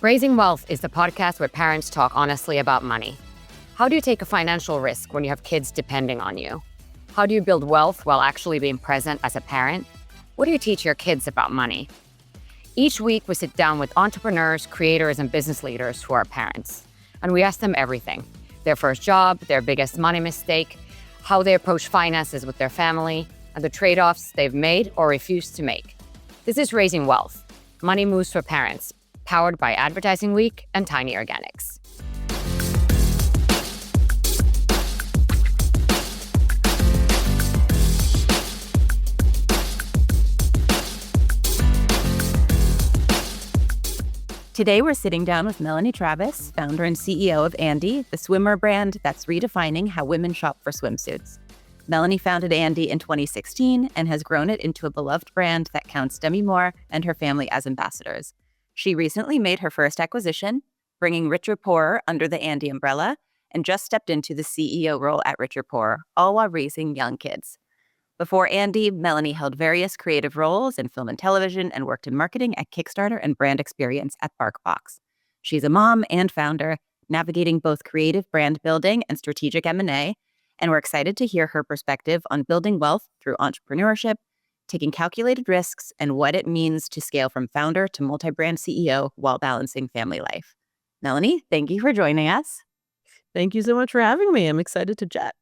Raising Wealth is the podcast where parents talk honestly about money. How do you take a financial risk when you have kids depending on you? How do you build wealth while actually being present as a parent? What do you teach your kids about money? Each week, we sit down with entrepreneurs, creators, and business leaders who are parents. And we ask them everything: their first job, their biggest money mistake, how they approach finances with their family, and the trade-offs they've made or refused to make. This is Raising Wealth, Money Moves for Parents, powered by Advertising Week and Tiny Organics. Today, we're sitting down with Melanie Travis, founder and CEO of Andie, the swimwear brand that's redefining how women shop for swimsuits. Melanie founded Andie in 2016 and has grown it into a beloved brand that counts Demi Moore and her family as ambassadors. She recently made her first acquisition, bringing Richer Poorer under the Andie umbrella, and just stepped into the CEO role at Richer Poorer, all while raising young kids. Before Andie, Melanie held various creative roles in film and television and worked in marketing at Kickstarter and brand experience at BarkBox. She's a mom and founder, navigating both creative brand building and strategic M&A, and we're excited to hear her perspective on building wealth through entrepreneurship, taking calculated risks, and what it means to scale from founder to multi-brand CEO while balancing family life. Melanie, thank you for joining us. Thank you so much for having me. I'm excited to chat.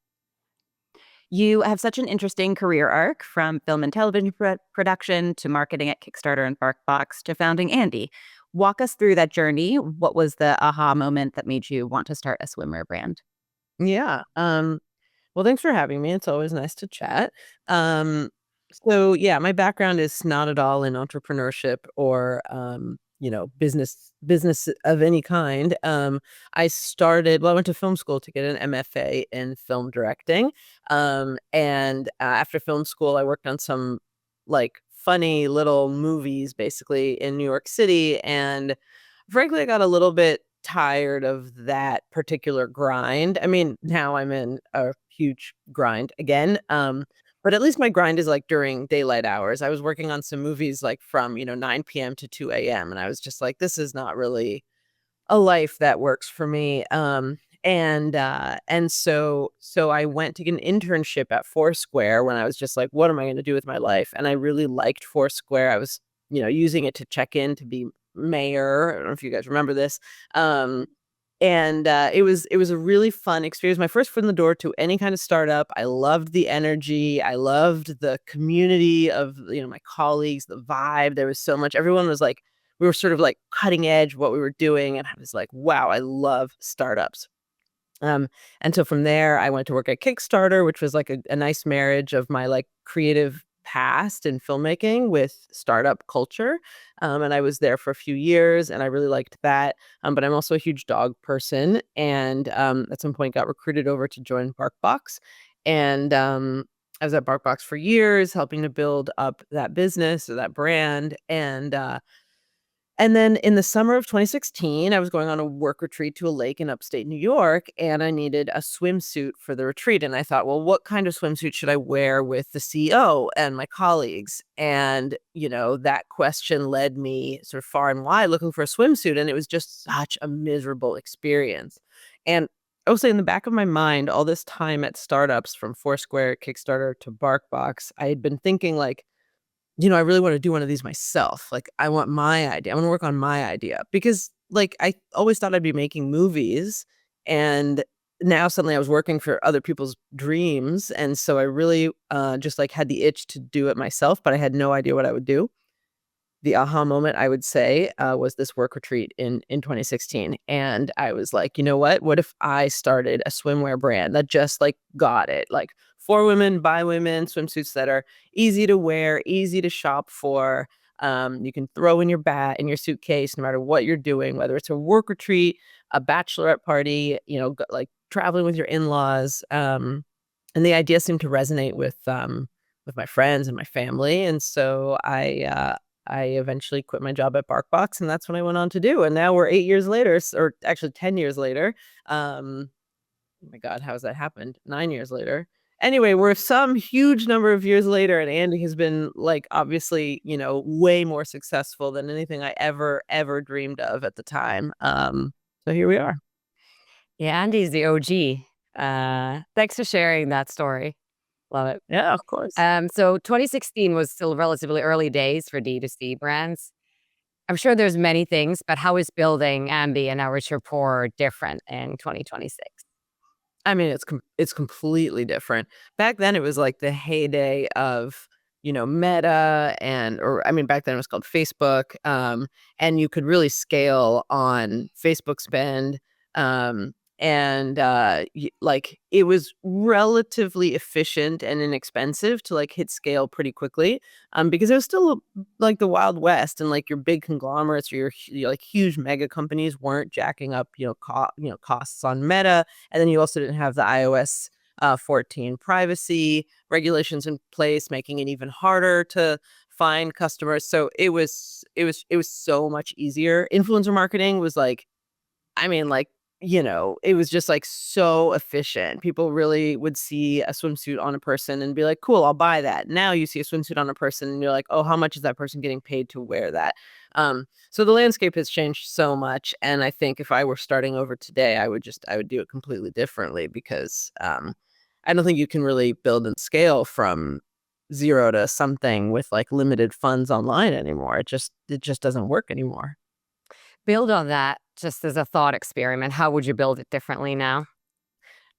You have such an interesting career arc, from film and television production to marketing at Kickstarter and BarkBox to founding Andie. Walk us through that journey. What was the aha moment that made you want to start a swimwear brand? Yeah. Well, thanks for having me. It's always nice to chat. My background is not at all in entrepreneurship or business of any kind. I went to film school to get an MFA in film directing. And after film school, I worked on some funny little movies basically in New York City. And frankly, I got a little bit tired of that particular grind. I mean, now I'm in a huge grind again. But at least my grind is during daylight hours. I was working on some movies from 9 p.m. to 2 a.m. And I was just like, this is not really a life that works for me. And so I went to get an internship at Foursquare when I was just like, what am I going to do with my life? And I really liked Foursquare. I was, using it to check in to be mayor. I don't know if you guys remember this. It was a really fun experience. My first foot in the door to any kind of startup. I loved the energy. I loved the community of, my colleagues, the vibe. There was so much. Everyone was we were sort of cutting edge what we were doing. And I was like, wow, I love startups. And so from there, I went to work at Kickstarter, which was a nice marriage of my creative past in filmmaking with startup culture. And I was there for a few years and I really liked that. But I'm also a huge dog person. And at some point got recruited over to join BarkBox. And I was at BarkBox for years, helping to build up that business or that brand. And then in the summer of 2016, I was going on a work retreat to a lake in upstate New York, and I needed a swimsuit for the retreat. And I thought, well, what kind of swimsuit should I wear with the CEO and my colleagues? And, that question led me sort of far and wide looking for a swimsuit. And it was just such a miserable experience. And I will say, in the back of my mind, all this time at startups, from Foursquare, Kickstarter to BarkBox, I had been thinking I really want to do one of these myself. I want my idea. I want to work on my idea because I always thought I'd be making movies, and now suddenly I was working for other people's dreams. And so I really just had the itch to do it myself, but I had no idea what I would do. The aha moment, I would say, was this work retreat in 2016. And I was like, you know what if I started a swimwear brand that just got it? For women, by women, swimsuits that are easy to wear, easy to shop for. You can throw in in your suitcase, no matter what you're doing, whether it's a work retreat, a bachelorette party, traveling with your in-laws. And the idea seemed to resonate with my friends and my family. And so I eventually quit my job at BarkBox, and that's what I went on to do. And now we're 8 years later, or actually 10 years later. Oh my God, how has that happened? 9 years later. Anyway, we're some huge number of years later, and Andie has been like obviously, way more successful than anything I ever dreamed of at the time. So here we are. Yeah, Andy's the OG. Thanks for sharing that story. Love it. Yeah, of course. So 2016 was still relatively early days for D2C brands. I'm sure there's many things, but how is building Andie and Richer Poorer different in 2026? I mean, it's completely different. Back then, it was like the heyday of, Meta or I mean, back then it was called Facebook, and you could really scale on Facebook spend, and, like, it was relatively efficient and inexpensive to, like, hit scale pretty quickly, because it was still, like, the Wild West and, like, your big conglomerates or your like, huge mega companies weren't jacking up, costs on Meta, and then you also didn't have the iOS 14 privacy regulations in place, making it even harder to find customers. So it was so much easier. Influencer marketing was like, I mean, like, it was just like so efficient. People really would see a swimsuit on a person and be like, cool, I'll buy that. Now you see a swimsuit on a person and you're like, oh, how much is that person getting paid to wear that? So the landscape has changed so much. And I think if I were starting over today, I would do it completely differently because I don't think you can really build and scale from zero to something with like limited funds online anymore. It just doesn't work anymore. Build on that just as a thought experiment. How would you build it differently now?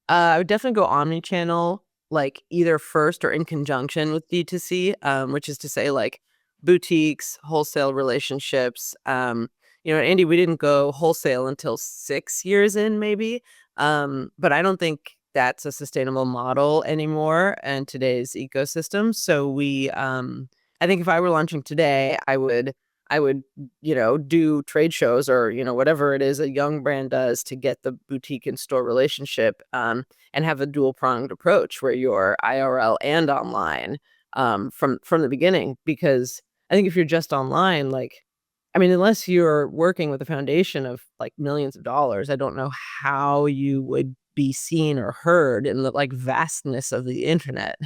I would definitely go omni-channel, like, either first or in conjunction with D2C, which is to say, like, boutiques, wholesale relationships. Andy, we didn't go wholesale until 6 years in maybe, but I don't think that's a sustainable model anymore in today's ecosystem. So I think if I were launching today, I would, do trade shows or, whatever it is a young brand does to get the boutique and store relationship, and have a dual pronged approach where you're IRL and online, from the beginning. Because I think if you're just online, like, I mean, unless you're working with a foundation of like millions of dollars, I don't know how you would be seen or heard in the like vastness of the internet.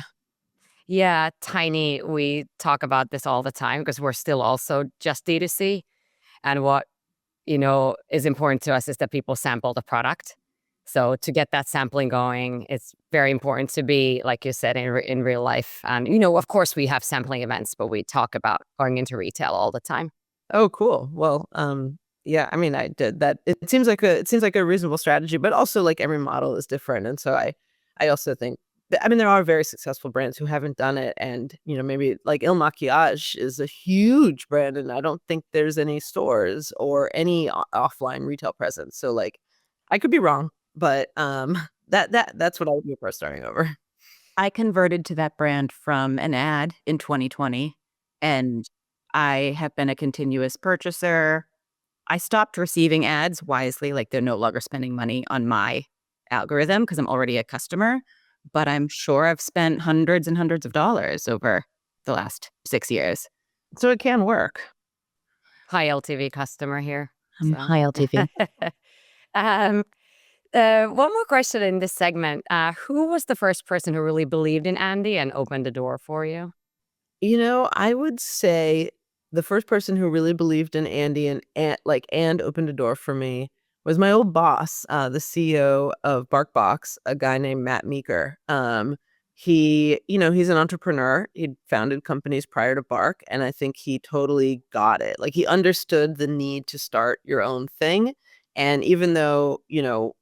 Yeah, tiny. We talk about this all the time because we're still also just D2C. And what, is important to us is that people sample the product. So to get that sampling going, it's very important to be, like you said, in real life. And, of course, we have sampling events, but we talk about going into retail all the time. Oh, cool. Well, yeah, I mean, I did that. It seems like a reasonable strategy, but also like every model is different. And so I also think I mean, there are very successful brands who haven't done it. And, maybe like Il Maquillage is a huge brand, and I don't think there's any stores or any offline retail presence. So like I could be wrong, but that's what I would do for starting over. I converted to that brand from an ad in 2020, and I have been a continuous purchaser. I stopped receiving ads wisely, like they're no longer spending money on my algorithm because I'm already a customer, but I'm sure I've spent hundreds and hundreds of dollars over the last 6 years. So it can work. High LTV customer here. I'm So. high LTV. um, one more question in this segment. Who was the first person who really believed in Andie and opened the door for you? I would say the first person who really believed in Andie and opened a door for me was my old boss, the CEO of BarkBox, a guy named Matt Meeker. He's an entrepreneur. He'd founded companies prior to Bark, and I think he totally got it. Like, he understood the need to start your own thing. And even though,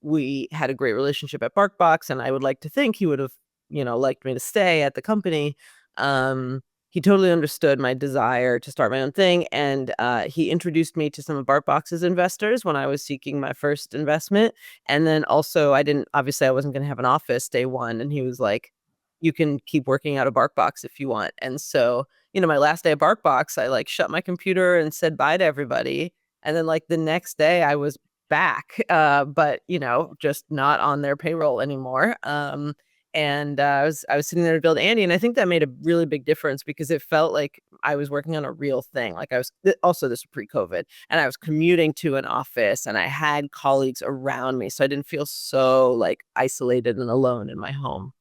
we had a great relationship at BarkBox, and I would like to think he would have, liked me to stay at the company, he totally understood my desire to start my own thing, and he introduced me to some of BarkBox's investors when I was seeking my first investment. And then also, I wasn't going to have an office day one, and he was like, "You can keep working out of BarkBox if you want." And so, my last day at BarkBox, I like shut my computer and said bye to everybody, and then like the next day, I was back, but just not on their payroll anymore. And I was sitting there to build Andie, and I think that made a really big difference because it felt like I was working on a real thing. Like, also, this was pre-COVID, and I was commuting to an office, and I had colleagues around me, so I didn't feel so like isolated and alone in my home.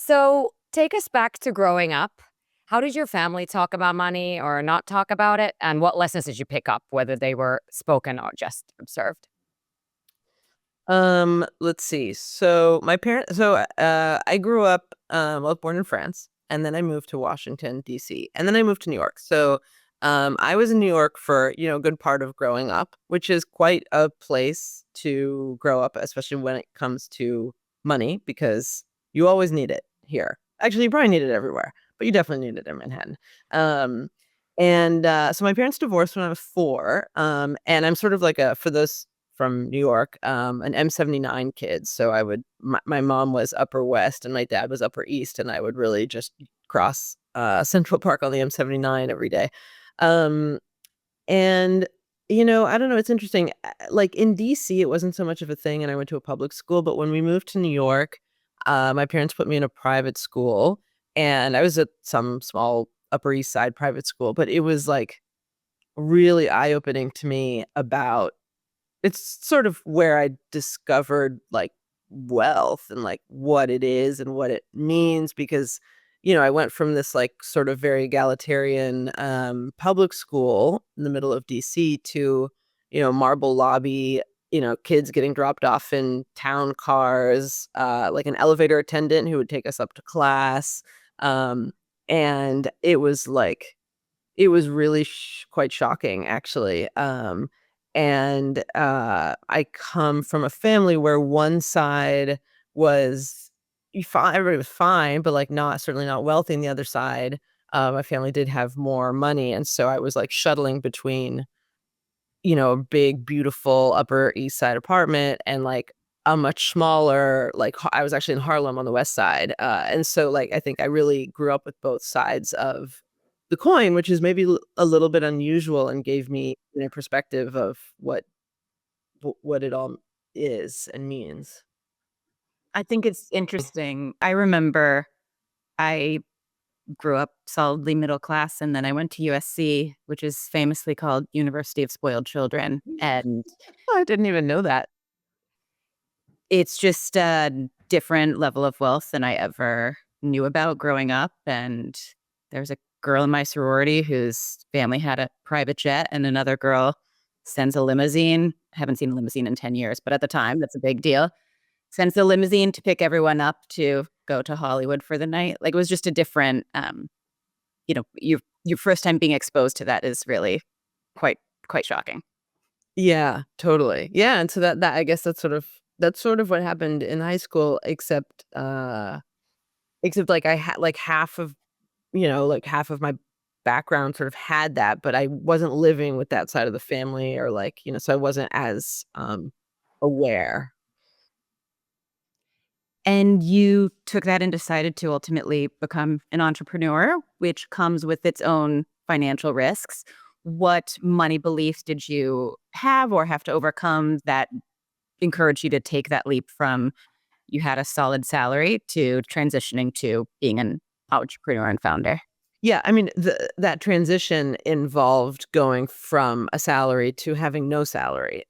So take us back to growing up. How did your family talk about money or not talk about it? And what lessons did you pick up, whether they were spoken or just observed? Let's see. So my parents, I grew up, I was born in France, and then I moved to Washington, D.C., and then I moved to New York. So, I was in New York for, a good part of growing up, which is quite a place to grow up, especially when it comes to money, because you always need it here. Actually, you probably need it everywhere, but you definitely need it in Manhattan. Um, so my parents divorced when I was 4, and I'm sort of like for those from New York, an M79 kid. So my mom was Upper West and my dad was Upper East, and I would really just cross Central Park on the M79 every day. Um, and I don't know, it's interesting. Like in DC, it wasn't so much of a thing, and I went to a public school. But when we moved to New York, my parents put me in a private school, and I was at some small Upper East Side private school. But it was like really eye opening to me about it's sort of where I discovered, like, wealth and, like, what it is and what it means because, I went from this, like, sort of very egalitarian, public school in the middle of DC to, marble lobby, kids getting dropped off in town cars, like an elevator attendant who would take us up to class, and it was really quite shocking, actually. I come from a family where one side was fine, everybody was fine, but like not certainly not wealthy. And the other side, my family did have more money, and so I was like shuttling between, a big, beautiful Upper East Side apartment and like a much smaller, like I was actually in Harlem on the West Side, and so like I think I really grew up with both sides of the coin, which is maybe a little bit unusual and gave me a perspective of what it all is and means. I think it's interesting. I remember I grew up solidly middle class, and then I went to USC, which is famously called University of Spoiled Children. And Oh, I didn't even know that. it's just a different level of wealth than I ever knew about growing up. And there's a girl in my sorority whose family had a private jet, and another girl sends a limousine. Haven't seen a limousine in 10 years, but at the time, that's a big deal. Sends the limousine to pick everyone up to go to Hollywood for the night. Like, it was just a different, your first time being exposed to that is really quite quite shocking. Yeah, totally. Yeah, and so that I guess that's sort of what happened in high school, except like I had like half of my background sort of had that, but I wasn't living with that side of the family or like, so I wasn't as aware. And you took that and decided to ultimately become an entrepreneur, which comes with its own financial risks. What money beliefs did you have or have to overcome that encouraged you to take that leap from you had a solid salary to transitioning to being an entrepreneur and founder? Yeah, I mean, that transition involved going from a salary to having no salary,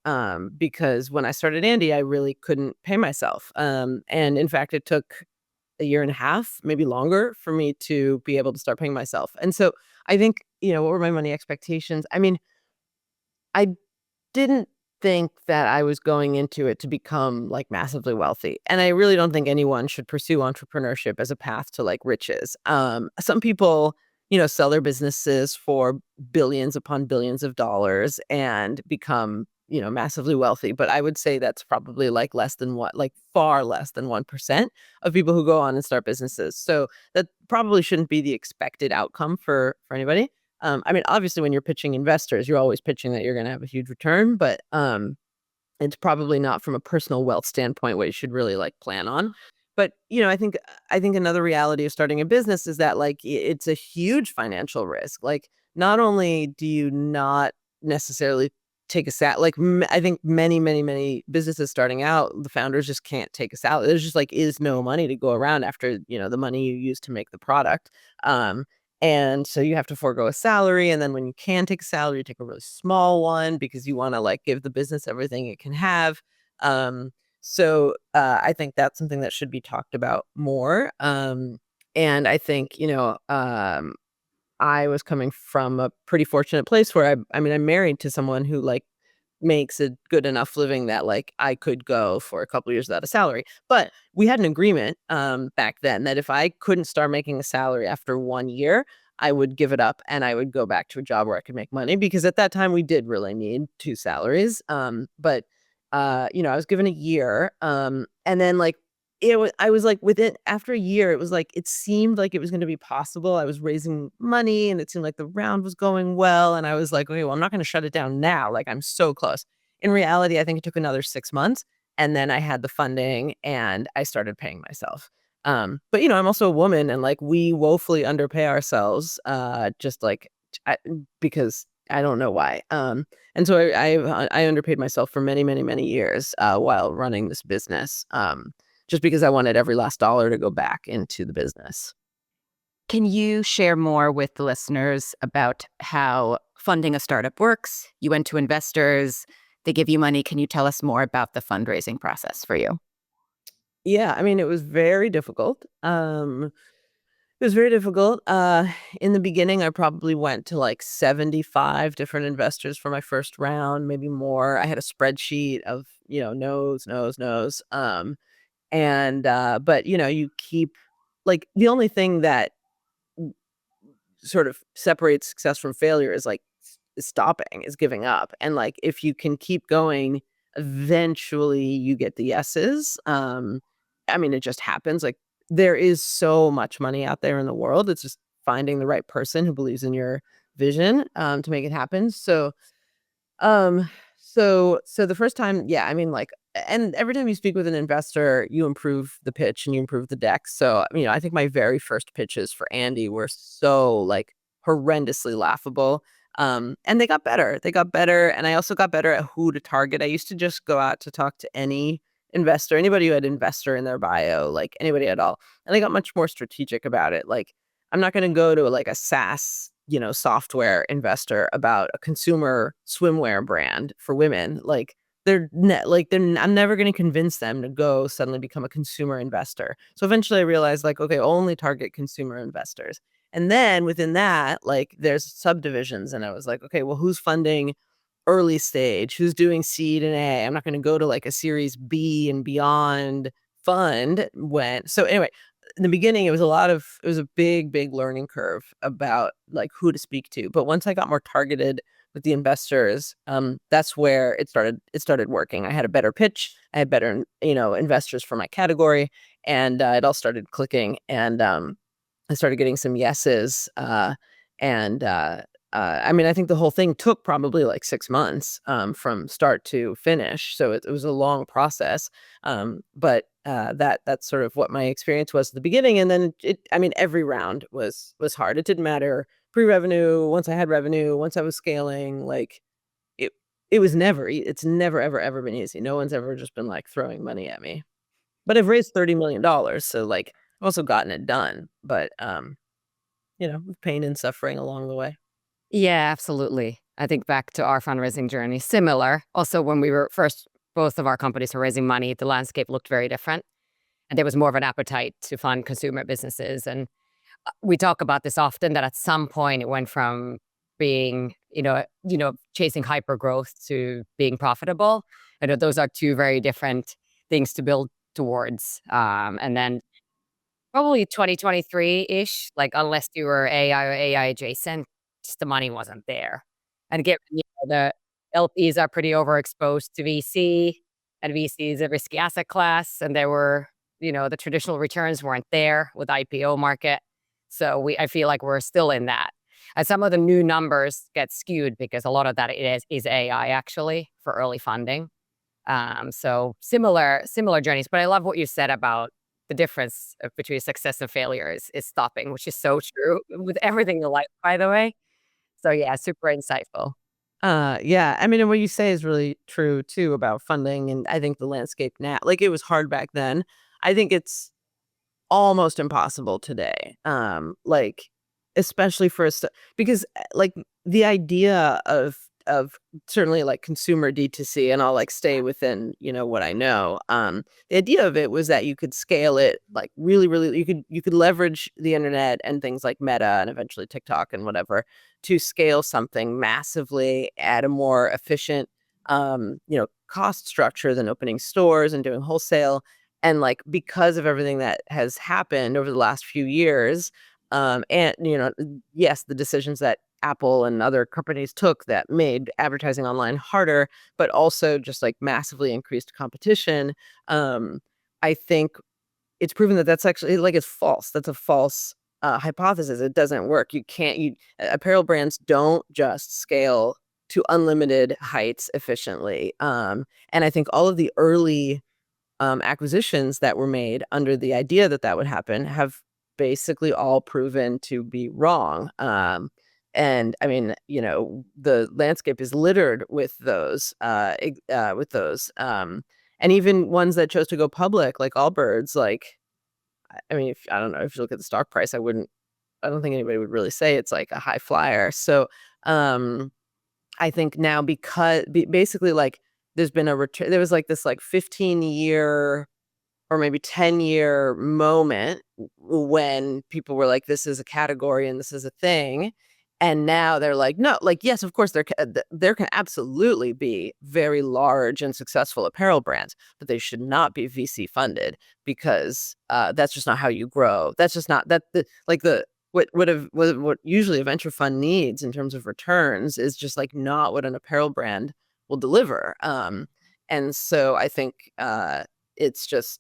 because when I started Andie, I really couldn't pay myself, and in fact, it took a year and a half, maybe longer, for me to be able to start paying myself, and so I think, what were my money expectations? I mean, I didn't think that I was going into it to become, like, massively wealthy, and I really don't think anyone should pursue entrepreneurship as a path to, like, riches. Some people, sell their businesses for billions upon billions of dollars and become, massively wealthy, but I would say that's probably, like, far less than 1% of people who go on and start businesses, so that probably shouldn't be the expected outcome for anybody. I mean, obviously, when you're pitching investors, you're always pitching that you're gonna have a huge return, but, it's probably not from a personal wealth standpoint what you should really, like, plan on. But, I think another reality of starting a business is that, like, it's a huge financial risk. Like, not only do you not necessarily take a sal like, I think many, many, many businesses starting out, the founders just can't take a salary. There's just, like, is no money to go around after, the money you use to make the product. Um and so you have to forego a salary, and then when you can take a salary, you take a really small one because you wanna, like, give the business everything it can have. Um, So I think that's something that should be talked about more. And I think, I was coming from a pretty fortunate place where I mean, I'm married to someone who like makes a good enough living that like I could go for a couple years without a salary. But we had an agreement back then that if I couldn't start making a salary after 1 year, I would give it up and I would go back to a job where I could make money, because at that time we did really need two salaries. But I was given a year. And then like I was like within after a year, it was like it seemed like it was going to be possible. I was raising money and it seemed like the round was going well. And I was like, okay, well, I'm not going to shut it down now. Like I'm so close. In reality, I think it took another 6 months. And then I had the funding and I started paying myself. But I'm also a woman and like we woefully underpay ourselves, just like because I don't know why. And so I underpaid myself for many, many, many years while running this business. Just because I wanted every last dollar to go back into the business. Can you share more with the listeners about how funding a startup works? You went to investors, they give you money. Can you tell us more about the fundraising process for you? Yeah, I mean, it was very difficult. It was very difficult. In the beginning, I probably went to like 75 different investors for my first round, maybe more. I had a spreadsheet of, no's, no's, no's. But you keep like the only thing that sort of separates success from failure is like stopping, is giving up. And like if you can keep going, eventually you get the yeses. I mean, it just happens. Like there is so much money out there in the world. It's just finding the right person who believes in your vision to make it happen. Um, so the first time, yeah, I mean, like, and every time you speak with an investor, you improve the pitch and you improve the deck. So, I think my very first pitches for Andie were so like horrendously laughable. And they got better. They got better. And I also got better at who to target. I used to just go out to talk to any investor, anybody who had investor in their bio, like anybody at all. And I got much more strategic about it. Like, I'm not going to go to like a SaaS, software investor about a consumer swimwear brand for women. Like I'm never going to convince them to go suddenly become a consumer investor. So eventually I realized like, okay, only target consumer investors. And then within that, like there's subdivisions. And I was like, okay, well, who's funding early stage? Who's doing seed and A? I'm not going to go to like a series B and beyond fund so anyway, in the beginning, it was a big, big learning curve about like who to speak to. But once I got more targeted with the investors, that's where it started working. I had a better pitch. I had better, investors for my category, and it all started clicking. And I started getting some yeses. And I mean, I think the whole thing took probably like 6 months from start to finish. So it was a long process. But that's sort of what my experience was at the beginning. And then I mean, every round was hard. It didn't matter pre-revenue, once I had revenue, once I was scaling, like it, it's never, ever, ever been easy. No one's ever just been like throwing money at me, but I've raised $30 million. So like I've also gotten it done, but with pain and suffering along the way. Yeah, absolutely. I think back to our fundraising journey, similar. Also, when we were first, both of our companies were raising money, the landscape looked very different. And there was more of an appetite to fund consumer businesses. And we talk about this often that at some point it went from being, chasing hyper growth to being profitable. I know those are two very different things to build towards. And then probably 2023-ish, like unless you were AI or AI adjacent, just the money wasn't there. And the LPs are pretty overexposed to VC, and VC is a risky asset class, and there were, the traditional returns weren't there with IPO market. So I feel like we're still in that. And some of the new numbers get skewed because a lot of that is AI actually for early funding. So similar journeys. But I love what you said about the difference between success and failure is stopping, which is so true with everything in life, by the way. So yeah, super insightful. Yeah, I mean, and what you say is really true too about funding. And I think the landscape now, like it was hard back then. I think it's almost impossible today. Like especially for because like the idea of of certainly like consumer D2C, and I'll like stay within, what I know. The idea of it was that you could scale it like really, really, you could leverage the internet and things like Meta and eventually TikTok and whatever to scale something massively at a more efficient, cost structure than opening stores and doing wholesale. And like, because of everything that has happened over the last few years, and yes, the decisions that Apple and other companies took that made advertising online harder, but also just like massively increased competition. I think it's proven that that's actually like it's false. That's a false hypothesis. It doesn't work. Apparel brands don't just scale to unlimited heights efficiently. And I think all of the early acquisitions that were made under the idea that that would happen have basically all proven to be wrong. And I mean, the landscape is littered with those, and even ones that chose to go public, like Allbirds. Like, I mean, if I don't know, if you look at the stock price, I don't think anybody would really say it's like a high flyer. So, I think now because basically like there's been a return, there was like this like 15-year or maybe 10-year moment when people were like, this is a category and this is a thing. And now they're like, no, like, yes, of course, there can absolutely be very large and successful apparel brands, but they should not be VC funded because that's just not how you grow. That's just not what usually a venture fund needs in terms of returns is just like not what an apparel brand will deliver. And so I think it's just,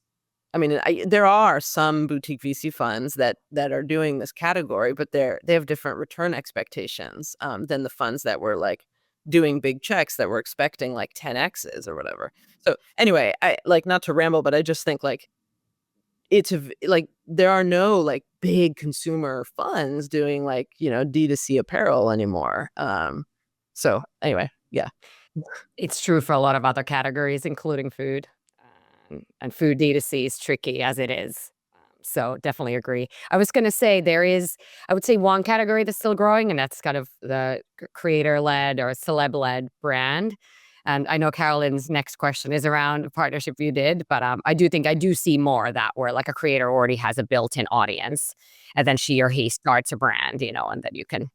I mean, there are some boutique VC funds that are doing this category, but they have different return expectations than the funds that were like doing big checks that were expecting like 10x's or whatever. So anyway, I like, not to ramble, but I just think like like there are no like big consumer funds doing like, D2C apparel anymore. So anyway, yeah. It's true for a lot of other categories, including food. And food D2C is tricky as it is. So definitely agree. I was going to say I would say one category that's still growing, and that's kind of the creator-led or celeb-led brand. And I know Carolyn's next question is around a partnership you did, but I do see more of that where like a creator already has a built-in audience, and then she or he starts a brand, and then you can.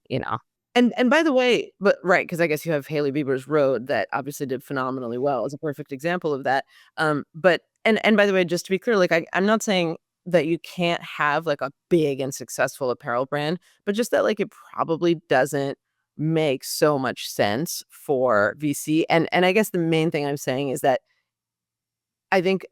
And by the way, but right, because I guess you have Hailey Bieber's Road that obviously did phenomenally well as a perfect example of that. But and by the way, just to be clear, like I'm not saying that you can't have like a big and successful apparel brand, but just that like it probably doesn't make so much sense for VC. And I guess the main thing I'm saying is that I think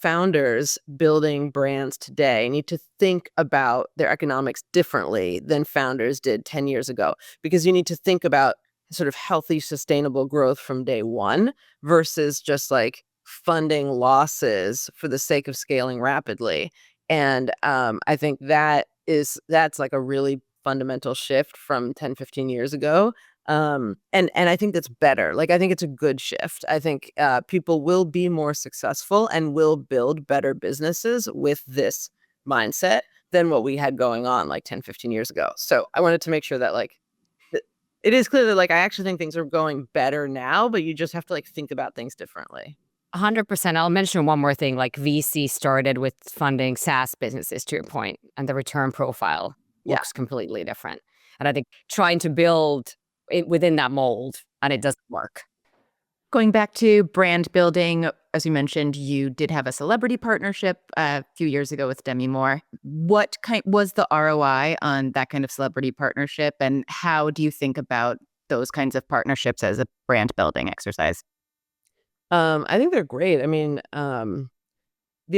founders building brands today need to think about their economics differently than founders did 10 years ago, because you need to think about sort of healthy, sustainable growth from day one versus just like funding losses for the sake of scaling rapidly. And I think that's like a really fundamental shift from 10, 15 years ago. And I think that's better. Like, I think it's a good shift. I think people will be more successful and will build better businesses with this mindset than what we had going on like 10, 15 years ago. So I wanted to make sure that like it is clear that like I actually think things are going better now, but you just have to like think about things differently. 100%. I'll mention one more thing. Like VC started with funding SaaS businesses, to your point, and the return profile looks completely different. And I think trying to build it within that mold, and it doesn't work. Going back to brand building, as you mentioned, you did have a celebrity partnership a few years ago with Demi Moore. What kind was the ROI on that kind of celebrity partnership, and how do you think about those kinds of partnerships as a brand building exercise? I think they're great. I mean, the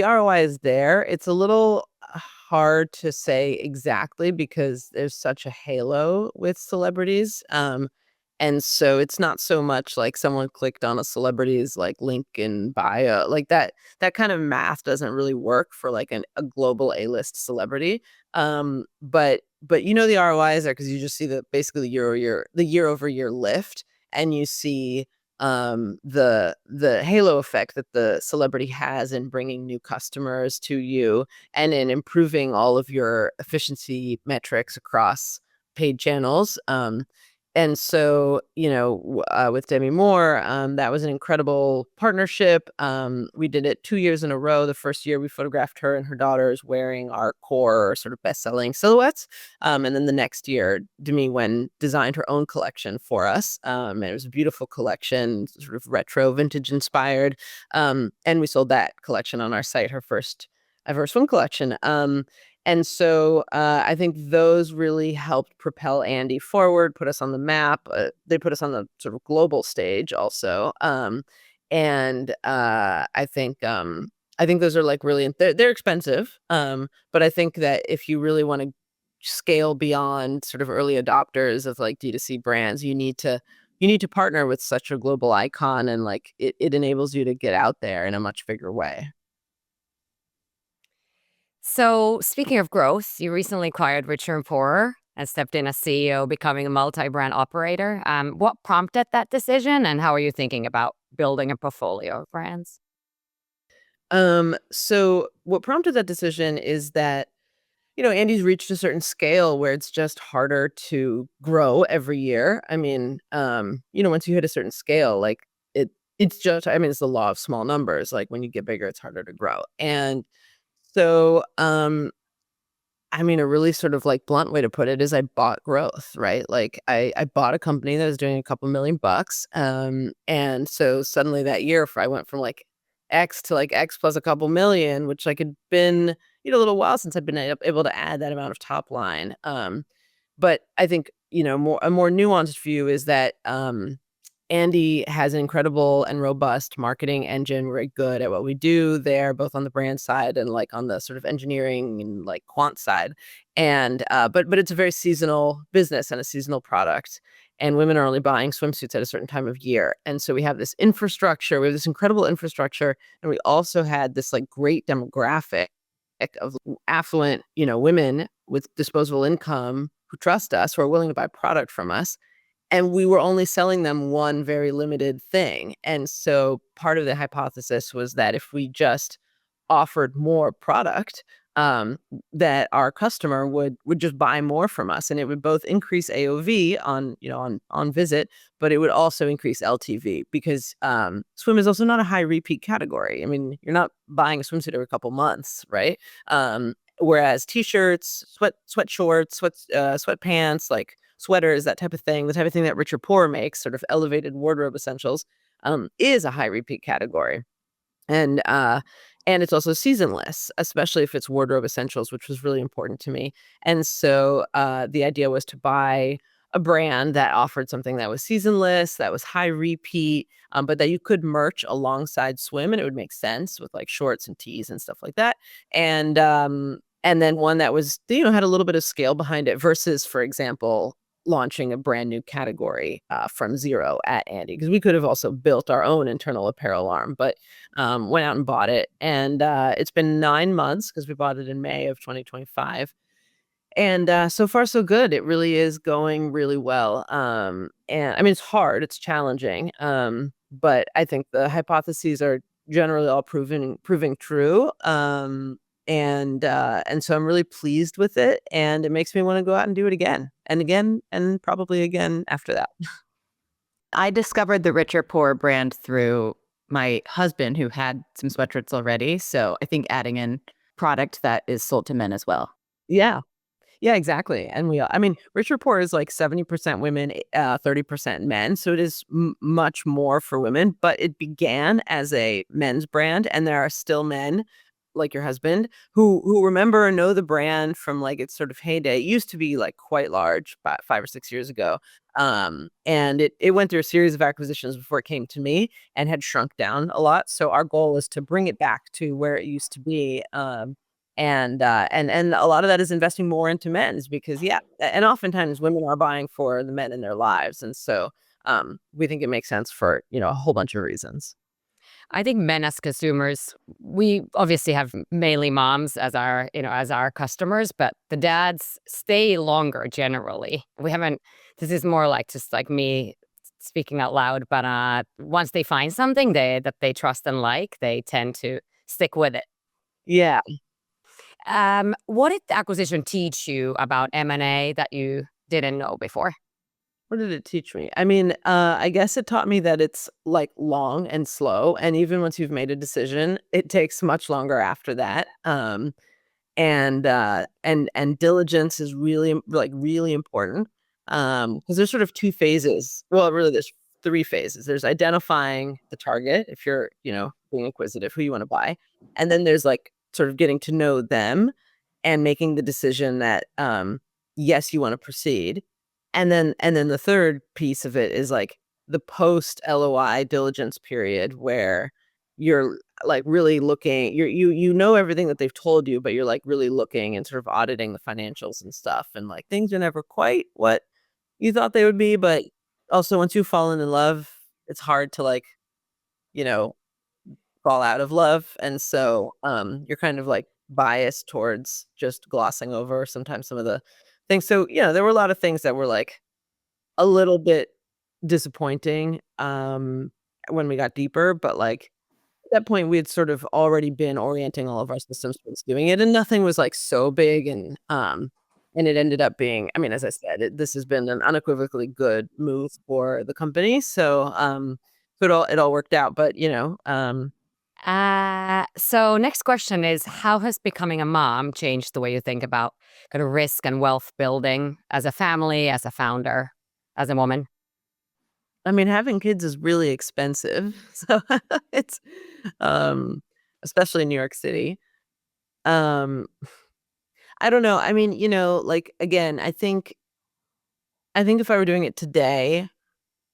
ROI is there. It's a little hard to say exactly because there's such a halo with celebrities. And so it's not so much like someone clicked on a celebrity's like link in bio, like that kind of math doesn't really work for like a global A-list celebrity. But the ROI is there because you just see basically the year over year lift, and you see the halo effect that the celebrity has in bringing new customers to you and in improving all of your efficiency metrics across paid channels. And so, with Demi Moore, that was an incredible partnership. We did it 2 years in a row. The first year we photographed her and her daughters wearing our core sort of best-selling silhouettes. And then the next year, Demi Wen designed her own collection for us. And it was a beautiful collection, sort of retro, vintage inspired. And we sold that collection on our site, her first ever swim collection. And so I think those really helped propel Andie forward, put us on the map. They put us on the sort of global stage also. And I think those are like really they're expensive. But I think that if you really want to scale beyond sort of early adopters of like D2C brands, you need to partner with such a global icon, and like it enables you to get out there in a much bigger way. So, speaking of growth, you recently acquired Richer and Poorer and stepped in as CEO, becoming a multi-brand operator. What prompted that decision, and how are you thinking about building a portfolio of brands? So what prompted that decision is that, Andy's reached a certain scale where it's just harder to grow every year. I mean, once you hit a certain scale, like it's just, I mean, it's the law of small numbers. Like when you get bigger, it's harder to grow. And so, I mean, a really sort of like blunt way to put it is I bought growth, right? Like I bought a company that was doing a couple $1 million. And so suddenly that year, I went from like X to like X plus a couple million, which like had been, a little while since I'd been able to add that amount of top line. But I think, a more nuanced view is that Andie has an incredible and robust marketing engine. We're very good at what we do there, both on the brand side and like on the sort of engineering and like quant side. And but it's a very seasonal business and a seasonal product. And women are only buying swimsuits at a certain time of year. And so we have this infrastructure, we have this incredible infrastructure, and we also had this like great demographic of affluent, women with disposable income who trust us, who are willing to buy product from us, and we were only selling them one very limited thing. And so part of the hypothesis was that if we just offered more product, um, that our customer would just buy more from us, and it would both increase AOV on visit, but it would also increase LTV because swim is also not a high repeat category. I mean, you're not buying a swimsuit every couple months, right? Whereas t-shirts, sweat shorts, sweatpants, like sweaters, that type of thing, the type of thing that Richer Poorer makes, sort of elevated wardrobe essentials, is a high repeat category. And and it's also seasonless, especially if it's wardrobe essentials, which was really important to me. And so the idea was to buy a brand that offered something that was seasonless, that was high repeat, but that you could merch alongside swim, and it would make sense with like shorts and tees and stuff like that. And then one that was, had a little bit of scale behind it versus, for example, launching a brand new category from zero at Andie, because we could have also built our own internal apparel arm, but went out and bought it. And it's been 9 months because we bought it in May of 2025. And so far, so good. It really is going really well. And I mean, it's hard, it's challenging. But I think the hypotheses are generally all proving true. And so I'm really pleased with it, and it makes me want to go out and do it again and again and probably again after that. I discovered the Richer Poorer brand through my husband, who had some sweatshirts already. So I think adding in product that is sold to men as well. Yeah. Yeah, exactly. And I mean, Rich Rapport is like 70% women, 30% men. So it is much more for women, but it began as a men's brand. And there are still men like your husband who remember and know the brand from like its sort of heyday. It used to be like quite large about 5 or 6 years ago. And it went through a series of acquisitions before it came to me and had shrunk down a lot. So our goal is to bring it back to where it used to be. And a lot of that is investing more into men's because and oftentimes women are buying for the men in their lives, and so we think it makes sense for a whole bunch of reasons. I think men as consumers, we obviously have mainly moms as our customers, but the dads stay longer generally. We haven't. This is more like just like me speaking out loud, but once they find something that they trust and like, they tend to stick with it. Yeah. What did the acquisition teach you about M&A that you didn't know before? What did it teach me? I mean, I guess it taught me that it's, like, long and slow, and even once you've made a decision, it takes much longer after that, and diligence is really, like, really important, because there's sort of 2 phases. Well, really, there's 3 phases. There's identifying the target, if you're, being inquisitive, who you wanna buy, and then there's, like, sort of getting to know them and making the decision that, yes, you wanna proceed, and then the 3rd piece of it is, like, the post LOI diligence period where you're, like, really looking you know everything that they've told you, but you're, like, really looking and sort of auditing the financials and stuff, and, like, things are never quite what you thought they would be, but also once you've fallen in love, it's hard to, like, you know, fall out of love, and so, you're kind of, like, biased towards just glossing over sometimes some of the things. So, there were a lot of things that were, like, a little bit disappointing, when we got deeper, but, like, at that point, we had sort of already been orienting all of our systems towards doing it, and nothing was, like, so big, and it ended up being, I mean, as I said, this has been an unequivocally good move for the company, so it all worked out, but, So next question is, how has becoming a mom changed the way you think about kind of risk and wealth building as a family, as a founder, as a woman? I mean, having kids is really expensive, so it's, um especially in New York City. Um, I don't know, I mean, like, again, I think if I were doing it today,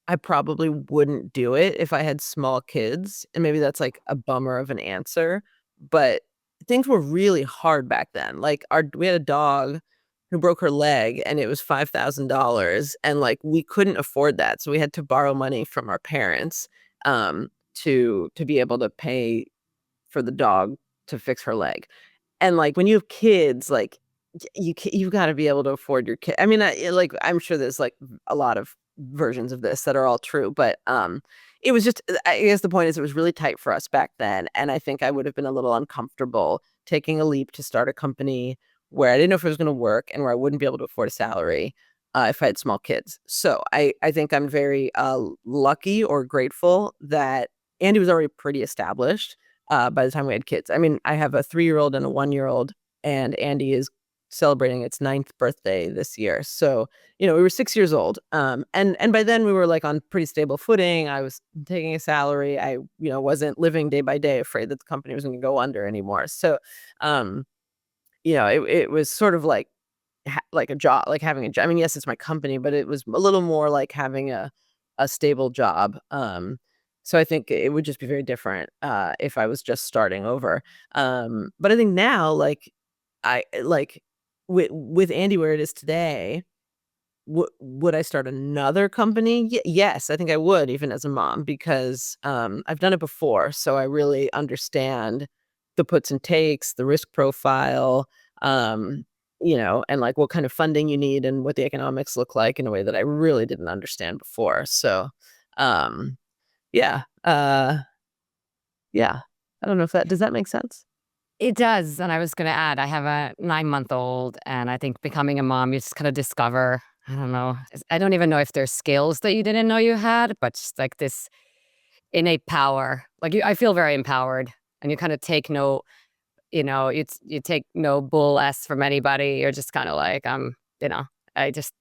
I probably wouldn't do it if I had small kids, and maybe that's, like, a bummer of an answer, but things were really hard back then. Like, our we had a dog who broke her leg, and it was $5,000, and, like, we couldn't afford that, so we had to borrow money from our parents, to be able to pay for the dog to fix her leg. And, like, when you have kids, like, you've gotta be able to afford your kid. I mean, like, I'm sure there's, like, a lot of versions of this that are all true, but, it was just I guess the point is it was really tight for us back then, and I think I would have been a little uncomfortable taking a leap to start a company where I didn't know if it was gonna work and where I wouldn't be able to afford a salary, if I had small kids. So, I think I'm very, lucky or grateful that Andy was already pretty established, by the time we had kids. I mean, I have a 3-year-old and a 1-year-old, and Andy is celebrating its 9th birthday this year. So, we were 6 years old, and by then we were, like, on pretty stable footing. I was taking a salary. I, wasn't living day by day afraid that the company was gonna go under anymore. So, um, it was sort of like a job, like having a job. I mean, yes, it's my company, but it was a little more like having a stable job. So I think it would just be very different, if I was just starting over. But I think now, like, I like with Andy where it is today, would I start another company? Yes, I think I would, even as a mom, because I've done it before, so I really understand the puts and takes, the risk profile, and, like, what kind of funding you need and what the economics look like in a way that I really didn't understand before. So, um, yeah, yeah. I don't know if that does that make sense? It does. And I was going to add, I have a 9-month-old, and I think becoming a mom, you just kind of discover, I don't know, I don't even know if there's skills that you didn't know you had, but just like this innate power. Like I feel very empowered, and you kind of take no, you take no bull s from anybody. You're just kind of like,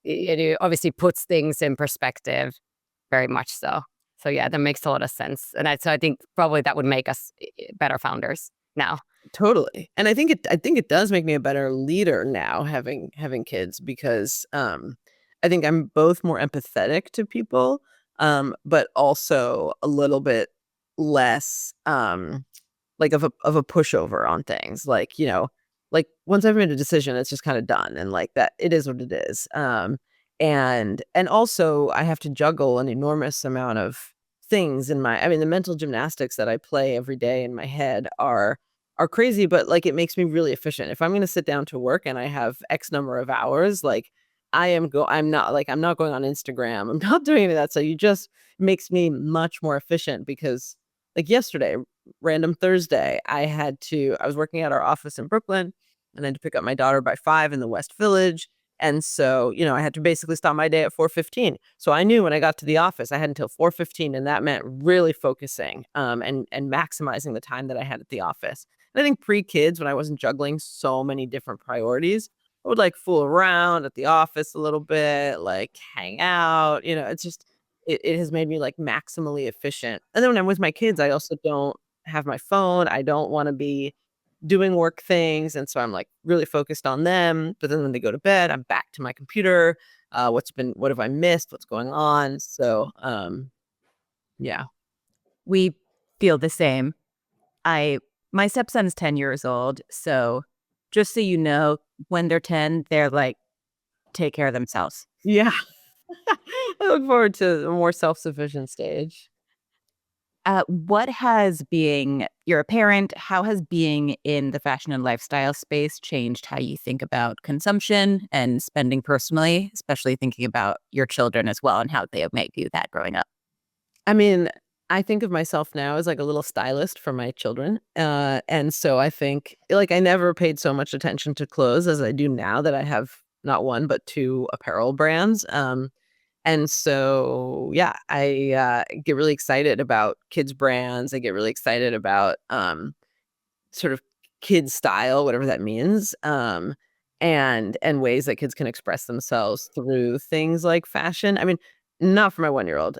it obviously puts things in perspective, very much so. So yeah, that makes a lot of sense. And so I think probably that would make us better founders now. Totally. And I think it does make me a better leader now having kids because I think I'm both more empathetic to people, but also a little bit less like of a pushover on things. Like once I've made a decision, it's just kind of done and like that it is what it is. And also I have to juggle an enormous amount of things in my I mean the mental gymnastics that I play every day in my head are crazy, but, like, it makes me really efficient. If I'm gonna sit down to work and I have X number of hours, like, I'm not going on Instagram, I'm not doing any of that, so you just makes me much more efficient because, like, yesterday, random Thursday, I was working at our office in Brooklyn, and I had to pick up my daughter by 5 in the West Village, And so, I had to basically stop my day at 4:15. So I knew when I got to the office, I had until 4:15, and that meant really focusing and maximizing the time that I had at the office. And I think pre-kids, when I wasn't juggling so many different priorities, I would like fool around at the office a little bit, like hang out. It's just it has made me like maximally efficient. And then when I'm with my kids, I also don't have my phone. I don't want to be doing work things, and so I'm, like, really focused on them, but then when they go to bed, I'm back to my computer. What have I missed? What's going on? So, yeah. We feel the same. My stepson's 10 years old, so just so you know, when they're 10, they're like, take care of themselves. Yeah. I look forward to a more self-sufficient stage. What has being you're a parent, how has being in the fashion and lifestyle space changed how you think about consumption and spending personally, especially thinking about your children as well and how they might view that growing up? I mean, I think of myself now as, like, a little stylist for my children, and so I think like, I never paid so much attention to clothes as I do now that I have not 1, but 2 apparel brands. And so, yeah, I, get really excited about kids' brands. I get really excited about, sort of kid style, whatever that means, and ways that kids can express themselves through things like fashion. I mean, not for my one-year-old,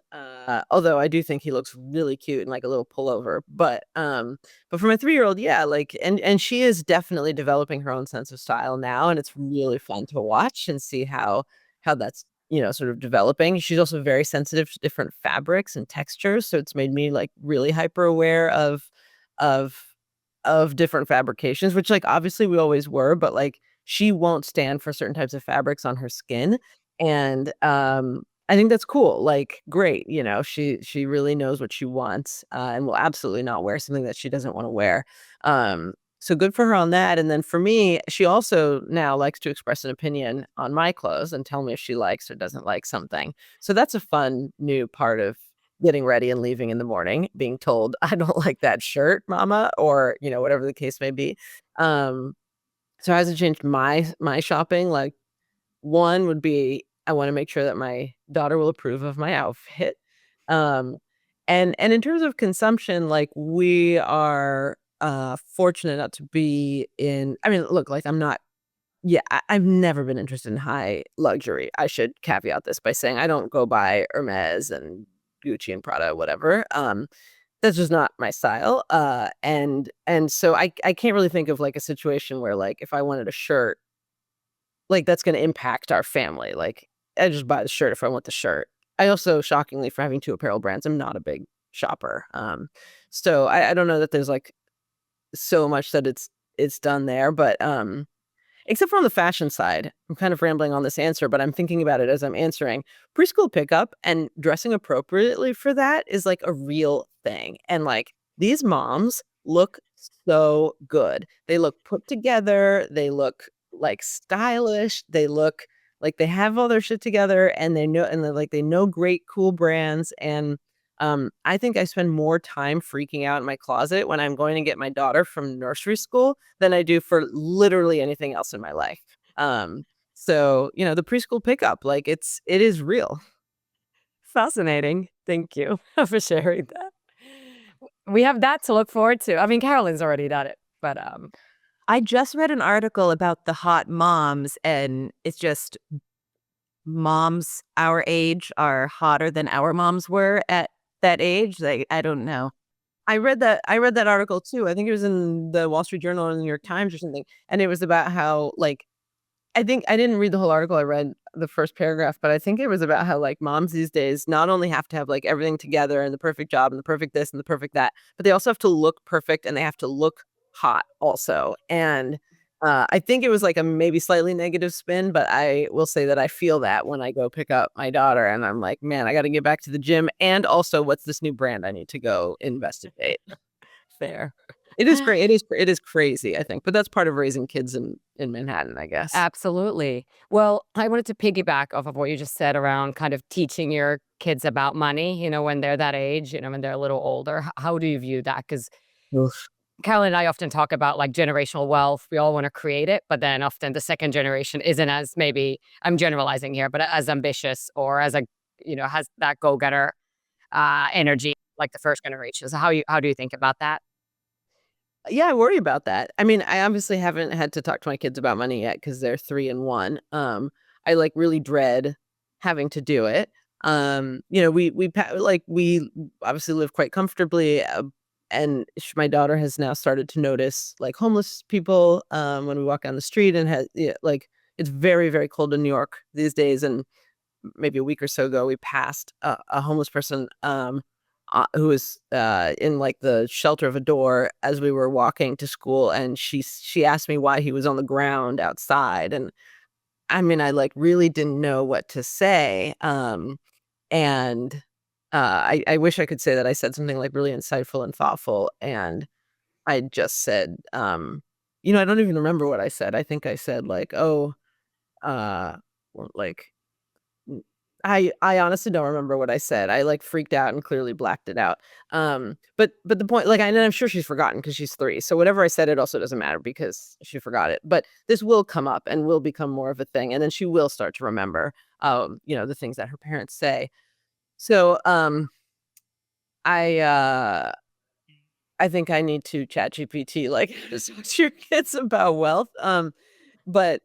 although I do think he looks really cute in, like, a little pullover, but for my three-year-old, yeah, like and she is definitely developing her own sense of style now, and it's really fun to watch and see how that's, sort of developing. She's also very sensitive to different fabrics and textures, so it's made me, like, really hyper aware of different fabrications, which, like, obviously we always were, but, like, she won't stand for certain types of fabrics on her skin, and, I think that's cool, like, great, she really knows what she wants, and will absolutely not wear something that she doesn't wanna wear. So good for her on that, and then for me, she also now likes to express an opinion on my clothes and tell me if she likes or doesn't like something. So that's a fun new part of getting ready and leaving in the morning, being told, "I don't like that shirt, mama," or, whatever the case may be. Um, so has it changed my shopping? Like, one would be I wanna make sure that my daughter will approve of my outfit. Um, and in terms of consumption, like, we are, fortunate not to be in I mean, look, like, I'm not yeah, I've never been interested in high luxury. I should caveat this by saying I don't go buy Hermes and Gucci and Prada, whatever. That's just not my style. And so I can't really think of like a situation where like if I wanted a shirt, like that's gonna impact our family. Like I just buy the shirt if I want the shirt. I also, shockingly, for having two apparel brands, I'm not a big shopper. So I don't know that there's like so much that it's done there, but except for on the fashion side, I'm kind of rambling on this answer, but I'm thinking about it as I'm answering. Preschool pickup and dressing appropriately for that is like a real thing. And like these moms look so good. They look put together, they look like stylish, they look like they have all their shit together and they know great cool brands and I think I spend more time freaking out in my closet when I'm going to get my daughter from nursery school than I do for literally anything else in my life. So, the preschool pickup, like it is real. Fascinating. Thank you for sharing that. We have that to look forward to. I mean, Carolyn's already done it, but I just read an article about the hot moms, and it's just moms our age are hotter than our moms were at that age. Like, I don't know. I read that article too. I think it was in the Wall Street Journal or the New York Times or something. And it was about how like I think I didn't read the whole article. I read the first paragraph, but I think it was about how like moms these days not only have to have like everything together and the perfect job and the perfect this and the perfect that, but they also have to look perfect and they have to look hot also. And I think it was like a maybe slightly negative spin, but I will say that I feel that when I go pick up my daughter and I'm like, man, I got to get back to the gym. And also, what's this new brand I need to go investigate? fair. It is great. It is crazy, I think, but that's part of raising kids in Manhattan, I guess. Absolutely. Well, I wanted to piggyback off of what you just said around kind of teaching your kids about money, when they're that age, when they're a little older. How do you view that? Because Oof. Carol and I often talk about like generational wealth. We all want to create it, but then often the second generation isn't as, maybe I'm generalizing here, but as ambitious or as a, has that go-getter energy like the first generation. So how do you think about that? Yeah, I worry about that. I mean, I obviously haven't had to talk to my kids about money yet because they're 3 and 1. I, like, really dread having to do it. We obviously live quite comfortably, and my daughter has now started to notice, like, homeless people, when we walk down the street and has yeah, like, it's very, very cold in New York these days, and maybe a week or so ago, we passed a homeless person, who was, in, like, the shelter of a door as we were walking to school, and she asked me why he was on the ground outside, and, I mean, I, like, really didn't know what to say, and, I wish I could say that I said something, like, really insightful and thoughtful, and I just said, I don't even remember what I said. I think I said, like, "Oh," or, like I honestly don't remember what I said. I, like, freaked out and clearly blacked it out. But the point, like, and I'm sure she's forgotten because she's 3, so whatever I said, it also doesn't matter because she forgot it. But this will come up and will become more of a thing, and then she will start to remember, the things that her parents say. So, I, uh, I think I need to chat GPT, like, talk to your kids about wealth, but,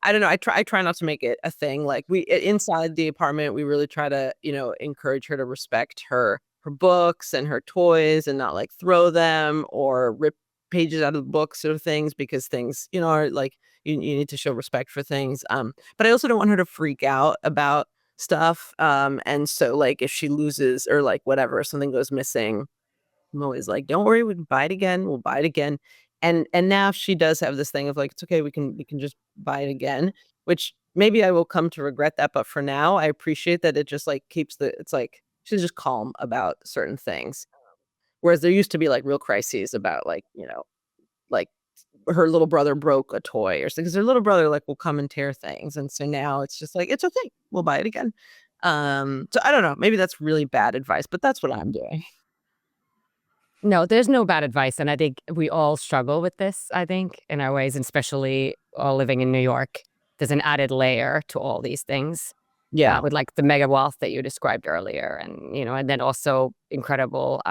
I don't know, I try not to make it a thing, like, inside the apartment, we really try to, encourage her to respect her books and her toys and not, like, throw them or rip pages out of the books or things because things, are like you need to show respect for things, but I also don't want her to freak out about stuff, and so, like, if she loses or, like, whatever, something goes missing, I'm always like, "Don't worry, we can buy it again, we'll buy it again." And now she does have this thing of like, "It's okay, we can just buy it again," which maybe I will come to regret that, but for now, I appreciate that it just, like, keeps it's like she's just calm about certain things. Whereas there used to be, like, real crises about, like, like, her little brother broke a toy or something 'cause her little brother, like, will come and tear things, and so now it's just like, "It's okay, we'll buy it again." So I don't know, maybe that's really bad advice, but that's what I'm doing. No, there's no bad advice, and I think we all struggle with this, I think, in our ways, and especially all living in New York. There's an added layer to all these things, Yeah, with, like, the mega wealth that you described earlier and then also incredible,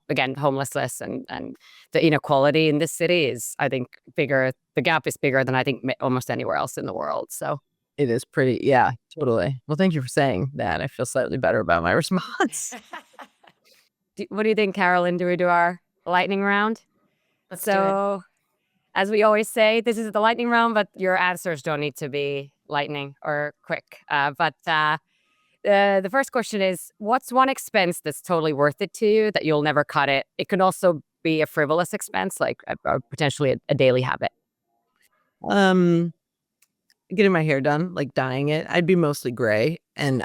again, homelessness and the inequality in this city is, I think, bigger. The gap is bigger than I think almost anywhere else in the world, so it is pretty yeah, totally. Well, thank you for saying that. I feel slightly better about my response. What do you think, Carolyn? Do we do our lightning round? Let's do it. So, as we always say, this is the lightning round, but your answers don't need to be lightning or quick. But the first question is, what's one expense that's totally worth it to you that you'll never cut it? It can also be a frivolous expense, like or potentially a daily habit. Um, Getting my hair done, like dyeing it, I'd be mostly gray, and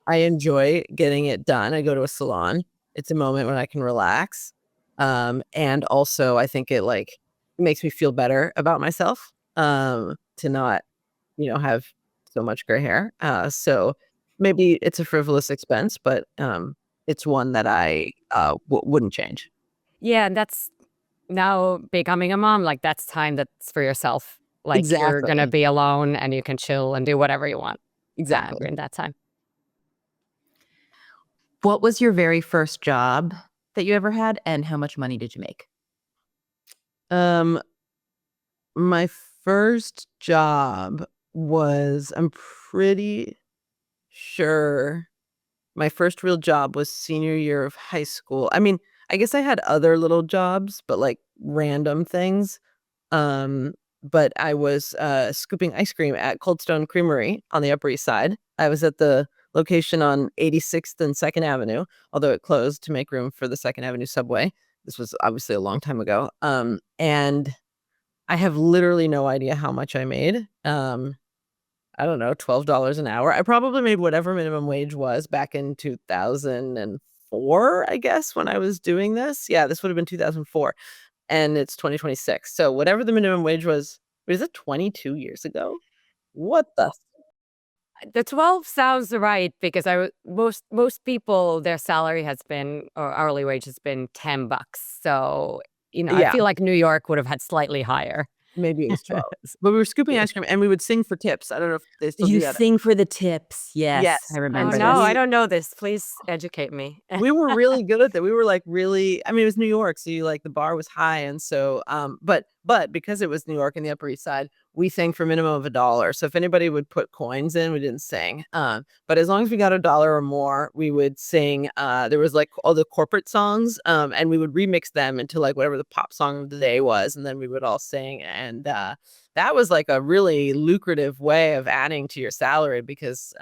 I enjoy getting it done. I go to a salon. It's a moment when I can relax, and also I think it, like, makes me feel better about myself, to not, have so much gray hair, so maybe it's a frivolous expense, but, it's one that I, wouldn't change. Yeah, and that's now becoming a mom. Like that's time that's for yourself. Like you're gonna Exactly, be alone and you can chill and do whatever you want exactly. during that time. What was your very first job that you ever had, and how much money did you make? Um My first job was I'm pretty sure my first real job was senior year of high school. I mean, I guess I had other little jobs, but, like, random things. Um, but I was, scooping ice cream at Cold Stone Creamery on the Upper East Side. I was at the location on 86th and 2nd Avenue, although it closed to make room for the 2nd Avenue subway. This was obviously a long time ago. And I have literally no idea how much I made. I don't know, $12 an hour. I probably made whatever minimum wage was back in 2004, I guess, when I was doing this. Yeah, this would have been 2004, and it's 2026. So whatever the minimum wage was it 22 years ago? What the The 12 sounds right because most people, their salary has been, or hourly wage has been $10. So, I Yeah. feel like New York would have had slightly higher. Maybe it was 12. But we were scooping ice cream and we would sing for tips. I don't know if they still do You that. sing for the tips. Yes, Yes. I Oh, remember no, I this. don't know this. Please educate me. We were really good at that. We were like really, I mean, it was New York, so the bar was high. And so, but because it was New York and the Upper East Side, we sang for a minimum of $1. So if anybody would put coins in, we didn't sing. But as long as we got $1 or more, we would sing. There was like all the corporate songs, and we would remix them into like whatever the pop song of the day was, and then we would all sing. And that was like a really lucrative way of adding to your salary because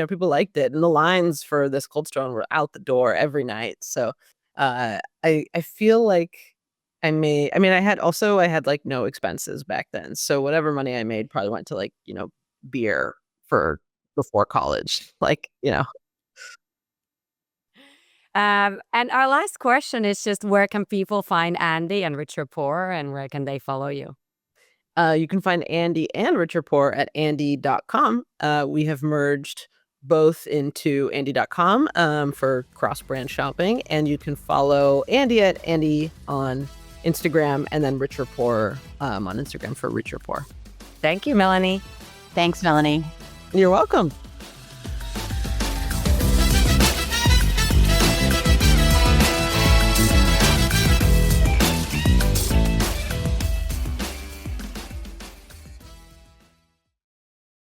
people liked it, and the lines for this Cold Stone were out the door every night. So I feel like I had like no expenses back then, so whatever money I made probably went to like beer for before college, And our last question is just, where can people find Andie and Richer Poorer, and where can they follow you? You can find Andie and Richer Poorer at andie.com. We have merged both into andie.com for cross-brand shopping, and you can follow Andie at Andie on Instagram, and then Richer Poorer on Instagram for Richer Poorer. Thank you, Melanie. Thanks, Melanie. You're welcome.